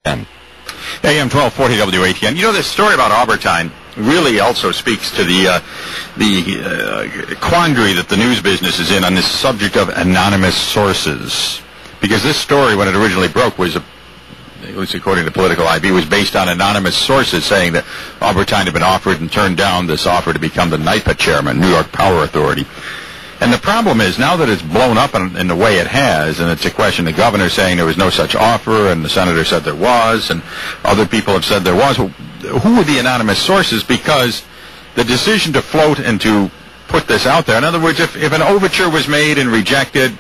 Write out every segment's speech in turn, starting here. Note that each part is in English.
AM 1240 WATN. You know, this story about Aubertine really also speaks to the quandary that the news business is in on this subject of anonymous sources. Because this story, when it originally broke, was, at least according to Political IB, was based on anonymous sources saying that Aubertine had been offered and turned down this offer to become the NYPA chairman, New York Power Authority. And the problem is, now that it's blown up in the way it has, and it's a question, the governor saying there was no such offer, and the senator said there was, and other people have said there was. Well, who are the anonymous sources? Because the decision to float and to put this out there, in other words, if an overture was made and rejected,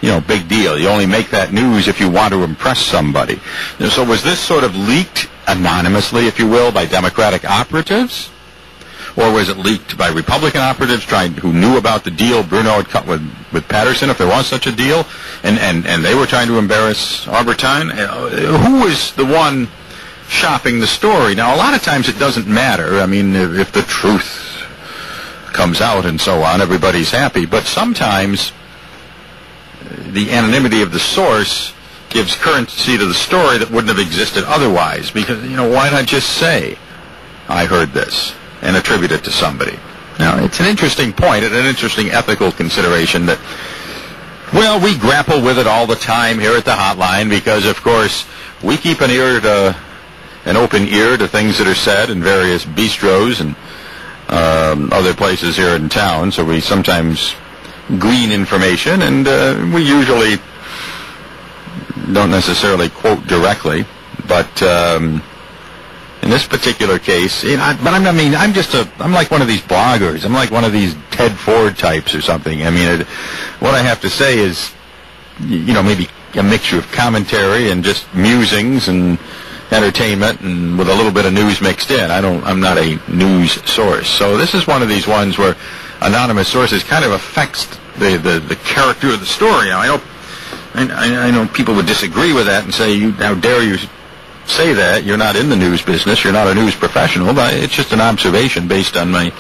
you know, big deal. You only make that news if you want to impress somebody. So was this sort of leaked anonymously, if you will, by Democratic operatives? Or was it leaked by Republican operatives who knew about the deal Bruno had cut with Patterson, if there was such a deal, and they were trying to embarrass Aubertine? Who was the one shopping the story? Now, a lot of times it doesn't matter. I mean, if the truth comes out and so on, everybody's happy. But sometimes the anonymity of the source gives currency to the story that wouldn't have existed otherwise. Because, you know, why not just say, I heard this, and attribute it to somebody? Now, it's an interesting point and an interesting ethical consideration that, well, we grapple with it all the time here at the hotline because, of course, we keep an open ear to things that are said in various bistros and other places here in town, so we sometimes glean information, and we usually don't necessarily quote directly, but in this particular case, I'm like one of these bloggers. I'm like one of these Ted Ford types or something. I mean, what I have to say is, you know, maybe a mixture of commentary and just musings and entertainment, and with a little bit of news mixed in. I'm not a news source. So this is one of these ones where anonymous sources kind of affects the character of the story. Now, I know people would disagree with that and say, how dare you say that? You're not in the news business. You're not a news professional. But it's just an observation based on my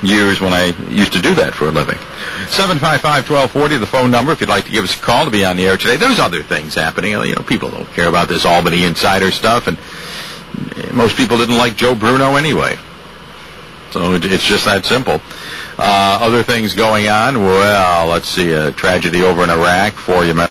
years when I used to do that for a living. 755-1240, the phone number, if you'd like to give us a call to be on the air today. There's other things happening. You know, people don't care about this Albany insider stuff, and most people didn't like Joe Bruno anyway. So it's just that simple. Other things going on, well, let's see, a tragedy over in Iraq, 4